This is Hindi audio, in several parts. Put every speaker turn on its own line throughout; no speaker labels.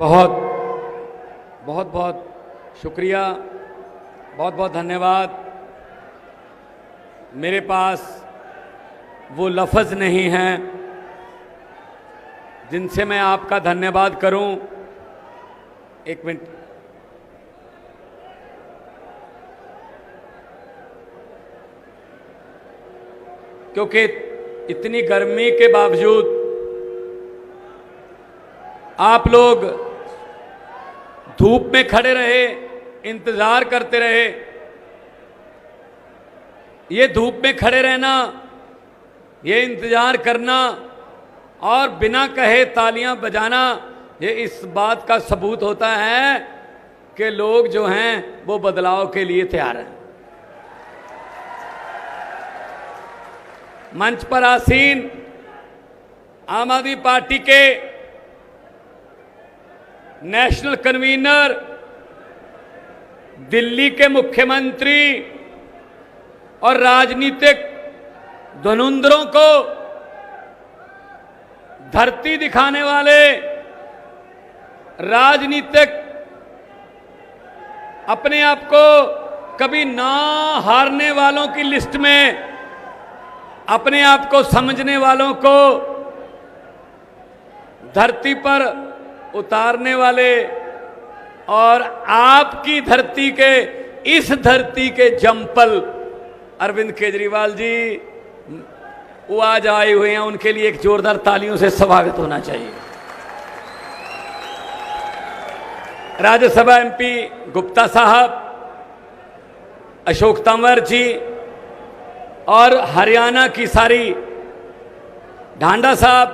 बहुत बहुत बहुत शुक्रिया, बहुत बहुत धन्यवाद। मेरे पास वो लफ्ज़ नहीं हैं जिनसे मैं आपका धन्यवाद करूं। एक मिनट, क्योंकि इतनी गर्मी के बावजूद आप लोग धूप में खड़े रहे, इंतजार करते रहे। ये धूप में खड़े रहना, ये इंतजार करना और बिना कहे तालियां बजाना, ये इस बात का सबूत होता है कि लोग जो हैं वो बदलाव के लिए तैयार हैं। मंच पर आसीन आम आदमी पार्टी के नेशनल कन्वीनर, दिल्ली के मुख्यमंत्री और राजनीतिक धुरंधरों को धरती दिखाने वाले, राजनीतिक अपने आप को कभी ना हारने वालों की लिस्ट में अपने आप को समझने वालों को धरती पर उतारने वाले और आपकी धरती के, इस धरती के जम्पल अरविंद केजरीवाल जी, वो आज आए हुए हैं। उनके लिए एक जोरदार तालियों से स्वागत होना चाहिए। राज्यसभा एमपी गुप्ता साहब, अशोक तंवर जी और हरियाणा की सारी, ढांडा साहब,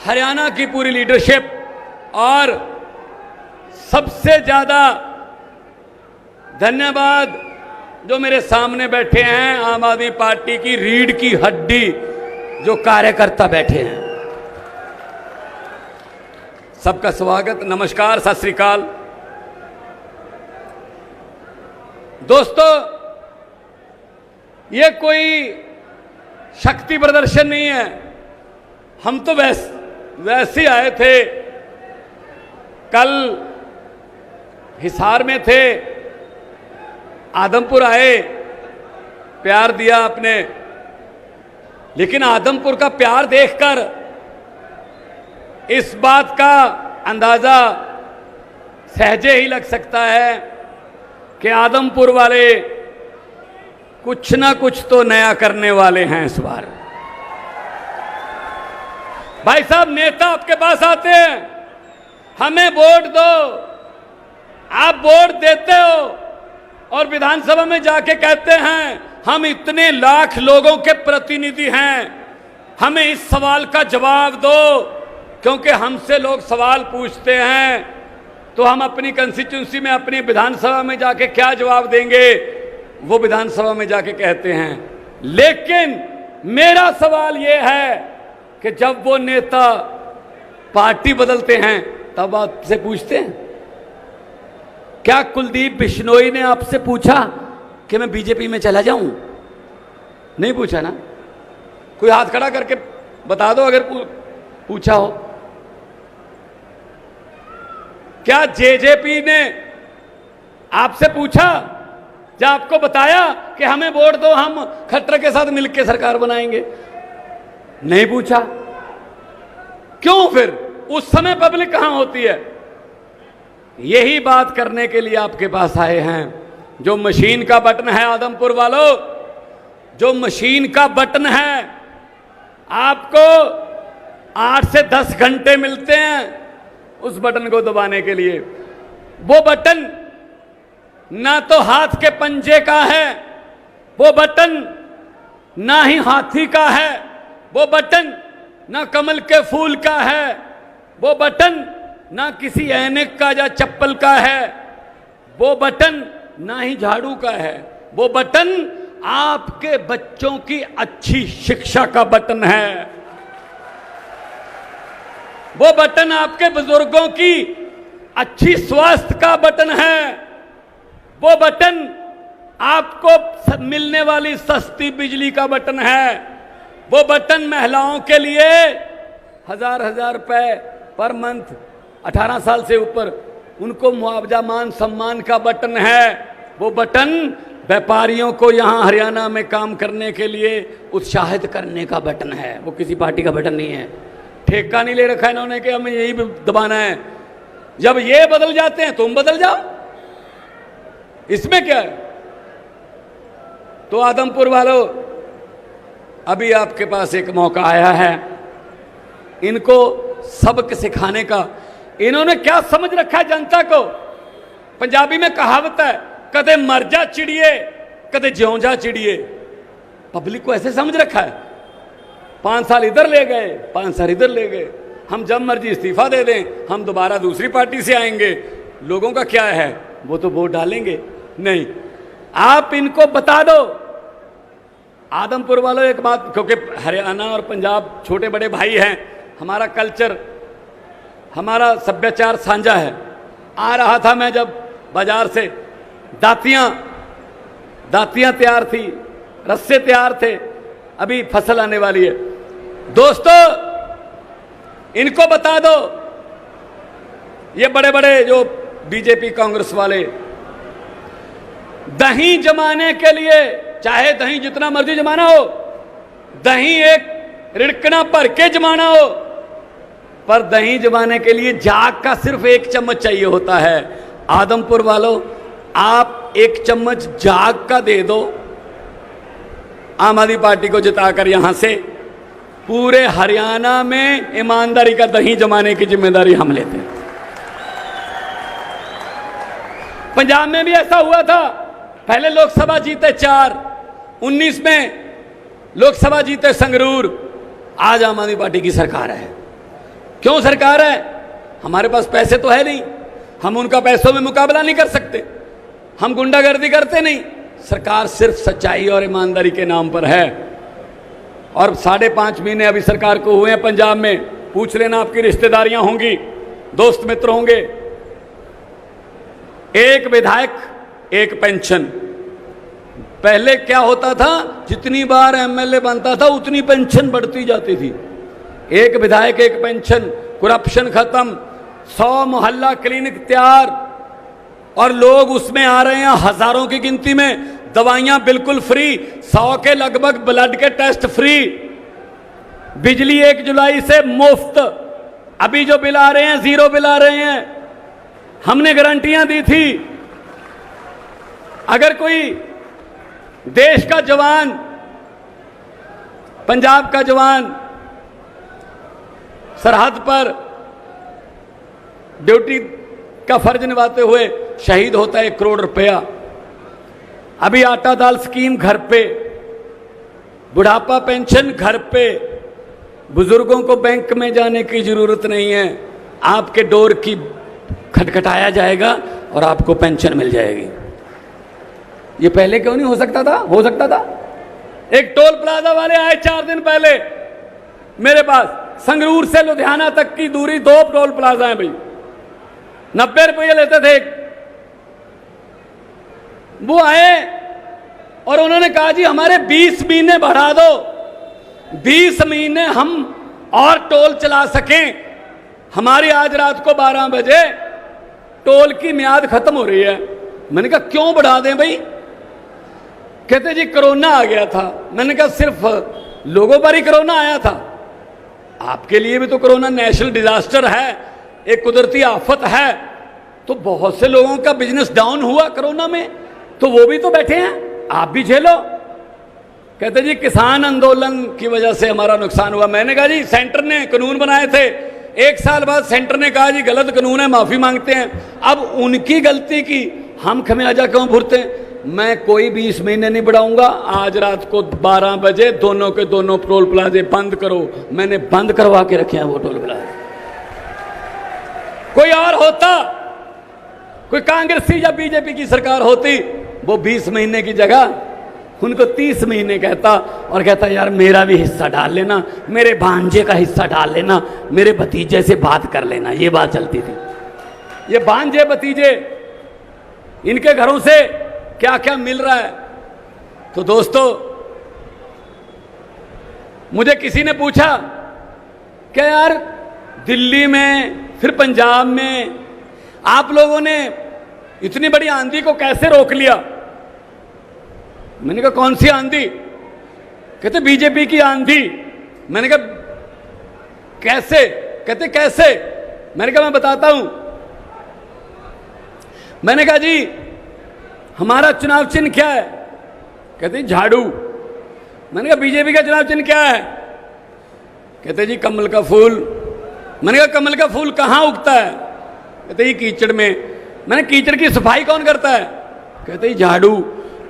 हरियाणा की पूरी लीडरशिप और सबसे ज्यादा धन्यवाद जो मेरे सामने बैठे हैं, आम आदमी पार्टी की रीढ़ की हड्डी जो कार्यकर्ता बैठे हैं। सबका स्वागत, नमस्कार, सत श्री अकाल। दोस्तों, ये कोई शक्ति प्रदर्शन नहीं है। हम तो वैसे आए थे, कल हिसार में थे, आदमपुर आए, प्यार दिया आपने, लेकिन आदमपुर का प्यार देखकर इस बात का अंदाजा सहजे ही लग सकता है कि आदमपुर वाले कुछ ना कुछ तो नया करने वाले हैं इस बार। भाई साहब, नेता आपके पास आते हैं, हमें वोट दो, आप वोट देते हो और विधानसभा में जाके कहते हैं हम इतने लाख लोगों के प्रतिनिधि हैं, हमें इस सवाल का जवाब दो, क्योंकि हमसे लोग सवाल पूछते हैं तो हम अपनी कंस्टिट्यूंसी में, अपनी विधानसभा में जाके क्या जवाब देंगे, वो विधानसभा में जाके कहते हैं। लेकिन मेरा सवाल ये है कि जब वो नेता पार्टी बदलते हैं तब आपसे पूछते हैं? क्या कुलदीप बिश्नोई ने आपसे पूछा कि मैं बीजेपी में चला जाऊं? नहीं पूछा ना। कोई हाथ खड़ा करके बता दो अगर पूछा हो। क्या जेजेपी ने आपसे पूछा, जब आपको बताया कि हमें वोट दो, हम खट्टर के साथ मिलकर सरकार बनाएंगे? नहीं पूछा। क्यों? फिर उस समय पब्लिक कहां होती है? यही बात करने के लिए आपके पास आए हैं। जो मशीन का बटन है, आदमपुर वालों, जो मशीन का बटन है, आपको 8 से 10 घंटे मिलते हैं उस बटन को दबाने के लिए। वो बटन ना तो हाथ के पंजे का है, वो बटन ना ही हाथी का है, वो बटन ना कमल के फूल का है, वो बटन ना किसी ऐनक का या चप्पल का है, वो बटन ना ही झाड़ू का है, वो बटन आपके बच्चों की अच्छी शिक्षा का बटन है, वो बटन आपके बुजुर्गों की अच्छी स्वास्थ्य का बटन है, वो बटन आपको मिलने वाली सस्ती बिजली का बटन है, वो बटन महिलाओं के लिए 1000 रुपए पर मंथ 18 साल से ऊपर, उनको मुआवजा मान सम्मान का बटन है। वो बटन व्यापारियों को यहां हरियाणा में काम करने के लिए उत्साहित करने का बटन है, वो किसी पार्टी का बटन नहीं है। ठेका नहीं ले रखा इन्होंने कि हमें यही दबाना है। जब ये बदल जाते हैं तुम बदल जाओ, इसमें क्या है। तो आदमपुर वालों, अभी आपके पास एक मौका आया है इनको सबक सिखाने का। इन्होंने क्या समझ रखा है जनता को। पंजाबी में कहावत है, कदे मर जा चिड़िए कदे ज्यों जा चिड़िए। पब्लिक को ऐसे समझ रखा है, 5 साल इधर ले गए 5 साल इधर ले गए, हम जब मर्जी इस्तीफा दे दें, हम दोबारा दूसरी पार्टी से आएंगे। लोगों का क्या है, वो तो वोट डालेंगे नहीं। आप इनको बता दो। आदमपुर वालों एक बात, क्योंकि हरियाणा और पंजाब छोटे बड़े भाई हैं, हमारा कल्चर हमारा सभ्याचार साझा है। आ रहा था मैं जब बाजार से, दातियां तैयार थी, रस्से तैयार थे, अभी फसल आने वाली है। दोस्तों इनको बता दो, ये बड़े बड़े जो बीजेपी कांग्रेस वाले दही जमाने के लिए, चाहे दही जितना मर्जी जमाना हो, दही एक रिड़कना भर के जमाना हो, पर दही जमाने के लिए जाग का सिर्फ 1 चम्मच चाहिए होता है। आदमपुर वालों, आप 1 चम्मच जाग का दे दो, आम आदमी पार्टी को जिताकर यहां से पूरे हरियाणा में ईमानदारी का दही जमाने की जिम्मेदारी हम लेते हैं। पंजाब में भी ऐसा हुआ था, पहले लोकसभा जीते 4, 19 में लोकसभा जीते संगरूर। आज आम आदमी पार्टी की सरकार है। क्यों सरकार है? हमारे पास पैसे तो है नहीं, हम उनका पैसों में मुकाबला नहीं कर सकते, हम गुंडागर्दी करते नहीं। सरकार सिर्फ सच्चाई और ईमानदारी के नाम पर है। और 5.5 महीने अभी सरकार को हुए हैं पंजाब में। पूछ लेना, आपकी रिश्तेदारियां होंगी, दोस्त मित्र होंगे। 1 विधायक 1 पेंशन। पहले क्या होता था, जितनी बार एमएलए बनता था उतनी पेंशन बढ़ती जाती थी। 1 विधायक 1 पेंशन, करप्शन खत्म, 100 मोहल्ला क्लिनिक तैयार, और लोग उसमें आ रहे हैं हजारों की गिनती में। दवाइयां बिल्कुल फ्री, 100 के लगभग ब्लड के टेस्ट फ्री, बिजली 1 जुलाई से मुफ्त। अभी जो बिल आ रहे हैं 0 बिल आ रहे हैं। हमने गारंटियां दी थी, अगर कोई देश का जवान, पंजाब का जवान सरहद पर ड्यूटी का फर्ज निभाते हुए शहीद होता है, 1 करोड़ रुपया। अभी आटा दाल स्कीम घर पे, बुढ़ापा पेंशन घर पे, बुजुर्गों को बैंक में जाने की जरूरत नहीं है, आपके डोर की खटखटाया जाएगा और आपको पेंशन मिल जाएगी। ये पहले क्यों नहीं हो सकता था? हो सकता था। एक टोल प्लाजा वाले आए 4 दिन पहले मेरे पास, संगरूर से लुधियाना तक की दूरी 2 टोल प्लाजा है भाई, 90 रुपये लेते थे। वो आए और उन्होंने कहा जी हमारे 20 महीने बढ़ा दो, 20 महीने हम और टोल चला सकें। हमारी आज रात को 12 बजे टोल की मियाद खत्म हो रही है। मैंने कहा क्यों बढ़ा दें भाई? कहते जी कोरोना आ गया था। मैंने कहा सिर्फ लोगों पर ही कोरोना आया था? आपके लिए भी तो कोरोना नेशनल डिजास्टर है, एक कुदरती आफत है। तो बहुत से लोगों का बिजनेस डाउन हुआ कोरोना में, तो वो भी तो बैठे हैं, आप भी झेलो। कहते जी किसान आंदोलन की वजह से हमारा नुकसान हुआ। मैंने कहा जी सेंटर ने कानून बनाए थे, 1 साल बाद सेंटर ने कहा जी गलत कानून है, माफी मांगते हैं। अब उनकी गलती की हम खमियाजा क्यों भुगते हैं? मैं कोई 20 महीने नहीं बढ़ाऊंगा। आज रात को 12 बजे दोनों के दोनों टोल प्लाजे बंद करो। मैंने बंद करवा के रखे हैं वो टोल प्लाजे। कोई और होता, कोई कांग्रेसी या बीजेपी की सरकार होती, वो 20 महीने की जगह उनको 30 महीने कहता और कहता यार मेरा भी हिस्सा डाल लेना, मेरे भांजे का हिस्सा डाल लेना, मेरे भतीजे से बात कर लेना। ये बात चलती थी। ये भांजे भतीजे, इनके घरों से क्या क्या मिल रहा है। तो दोस्तों मुझे किसी ने पूछा कि यार दिल्ली में फिर पंजाब में आप लोगों ने इतनी बड़ी आंधी को कैसे रोक लिया? मैंने कहा कौन सी आंधी? कहते बीजेपी की आंधी। मैंने कहा कैसे? कहते कैसे? मैंने कहा मैं बताता हूं। मैंने कहा जी हमारा चुनाव चिन्ह क्या है? कहते झाड़ू। मैंने कहा बीजेपी का चुनाव चिन्ह क्या है? कहते जी कमल का फूल। मैंने कहा कमल का फूल कहां उगता है? कहते ही कीचड़ में। मैंने कीचड़ की सफाई कौन करता है? कहते ही झाड़ू।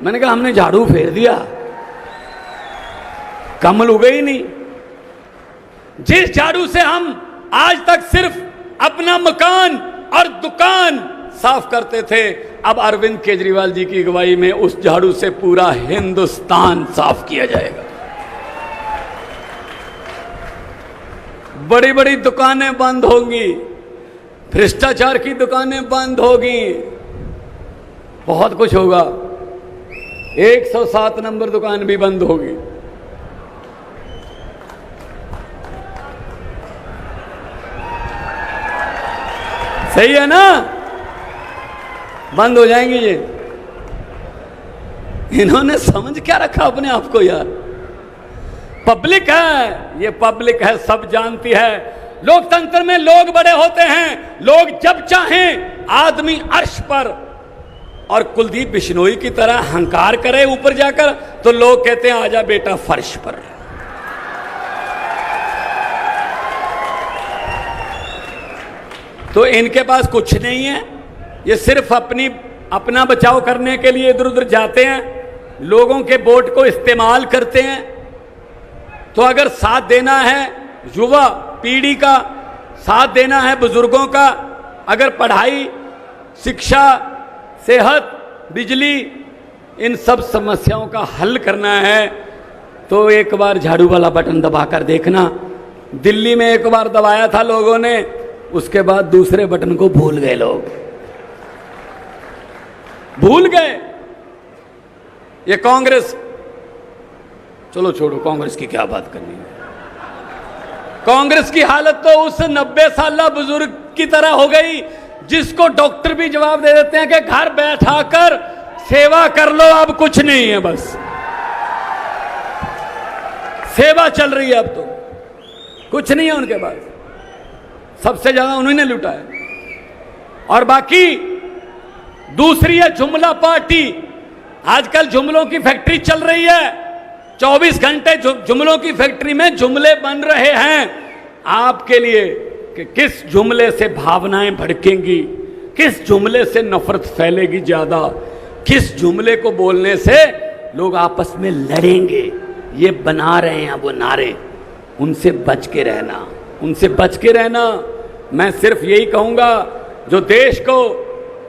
मैंने कहा हमने झाड़ू फेर दिया, कमल उगे ही नहीं। जिस झाड़ू से हम आज तक सिर्फ अपना मकान और दुकान साफ करते थे, अब अरविंद केजरीवाल जी की अगुवाई में उस झाड़ू से पूरा हिंदुस्तान साफ किया जाएगा। बड़ी बड़ी दुकानें बंद होंगी, भ्रष्टाचार की दुकानें बंद होगी, बहुत कुछ होगा। 107 नंबर दुकान भी बंद होगी। सही है ना? बंद हो जाएंगे ये। इन्होंने समझ क्या रखा अपने आप को यार? पब्लिक है, ये पब्लिक है, सब जानती है। लोकतंत्र में लोग बड़े होते हैं। लोग जब चाहें आदमी अर्श पर और कुलदीप बिश्नोई की तरह हंकार करे ऊपर जाकर, तो लोग कहते हैं आजा बेटा फर्श पर। तो इनके पास कुछ नहीं है, ये सिर्फ अपना बचाव करने के लिए इधर उधर जाते हैं, लोगों के वोट को इस्तेमाल करते हैं। तो अगर साथ देना है युवा पीढ़ी का, साथ देना है बुजुर्गों का, अगर पढ़ाई, शिक्षा, सेहत, बिजली, इन सब समस्याओं का हल करना है, तो एक बार झाड़ू वाला बटन दबाकर देखना। दिल्ली में एक बार दबाया था लोगों ने, उसके बाद दूसरे बटन को भूल गए लोग, भूल गए। ये कांग्रेस, चलो छोड़ो, कांग्रेस की क्या बात करनी है। कांग्रेस की हालत तो उस 90 साला बुजुर्ग की तरह हो गई जिसको डॉक्टर भी जवाब दे देते हैं कि घर बैठाकर सेवा कर लो, अब कुछ नहीं है, बस सेवा चल रही है, अब तो कुछ नहीं है उनके पास। सबसे ज्यादा उन्होंने लूटा है। और बाकी दूसरी है जुमला पार्टी। आजकल जुमलों की फैक्ट्री चल रही है, 24 घंटे जुमलों की फैक्ट्री में जुमले बन रहे हैं आपके लिए कि किस जुमले से भावनाएं भड़केंगी, किस जुमले से नफरत फैलेगी ज्यादा, किस जुमले को बोलने से लोग आपस में लड़ेंगे। ये बना रहे हैं वो नारे, उनसे बच के रहना, उनसे बच के रहना। मैं सिर्फ यही कहूंगा, जो देश को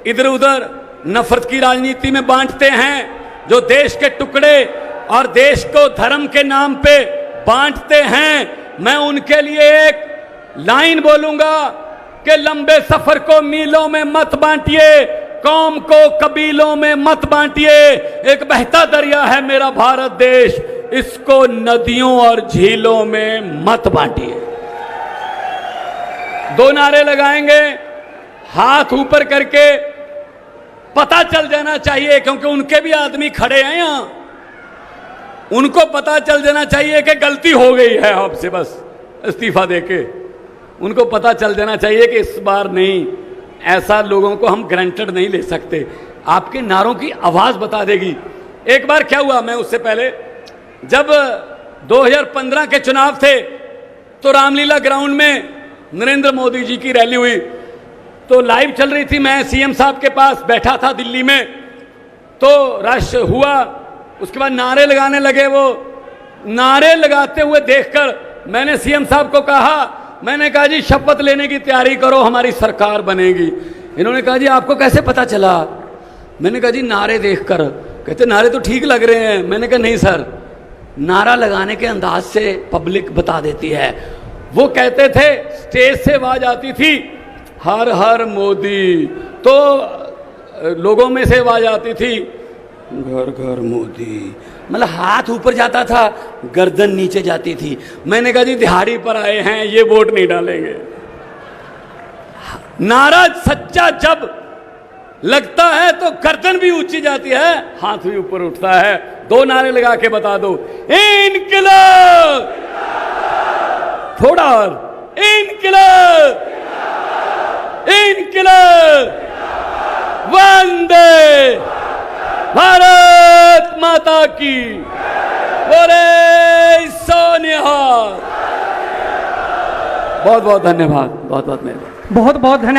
इधर उधर नफरत की राजनीति में बांटते हैं, जो देश के टुकड़े और देश को धर्म के नाम पे बांटते हैं, मैं उनके लिए एक लाइन बोलूंगा कि लंबे सफर को मीलों में मत बांटिए, कौम को कबीलों में मत बांटिए। एक बहता दरिया है मेरा भारत देश, इसको नदियों और झीलों में मत बांटिए। 2 नारे लगाएंगे, हाथ ऊपर करके, पता चल जाना चाहिए, क्योंकि उनके भी आदमी खड़े हैं यहां, उनको पता चल जाना चाहिए कि गलती हो गई है आपसे, बस इस्तीफा देके उनको पता चल जाना चाहिए कि इस बार नहीं, ऐसा लोगों को हम ग्रांटेड नहीं ले सकते। आपके नारों की आवाज बता देगी। एक बार क्या हुआ, मैं उससे पहले जब 2015 के चुनाव थे तो रामलीला ग्राउंड में नरेंद्र मोदी जी की रैली हुई, तो लाइव चल रही थी, मैं सीएम साहब के पास बैठा था दिल्ली में, तो रश हुआ, उसके बाद नारे लगाने लगे। वो नारे लगाते हुए देखकर मैंने सीएम साहब को कहा, मैंने कहा जी शपथ लेने की तैयारी करो, हमारी सरकार बनेगी। इन्होंने कहा जी आपको कैसे पता चला? मैंने कहा जी नारे देखकर। कहते नारे तो ठीक लग रहे हैं। मैंने कहा नहीं सर, नारा लगाने के अंदाज से पब्लिक बता देती है। वो कहते थे, स्टेज से आवाज आती थी हर हर मोदी, तो लोगों में से आवाज आती थी घर घर मोदी, मतलब हाथ ऊपर जाता था, गर्दन नीचे जाती थी। मैंने कहा जी दिहाड़ी पर आए हैं, ये वोट नहीं डालेंगे। नारा सच्चा जब लगता है तो गर्दन भी ऊंची जाती है, हाथ भी ऊपर उठता है। 2 नारे लगा के बता दो, इनकलाब, थोड़ा और, इनकलाब, इनकलाब, वंदे भारत माता की, बोले सोनिया। बहुत बहुत धन्यवाद, बहुत बहुत धन्यवाद।
बहुत बहुत धन्यवाद।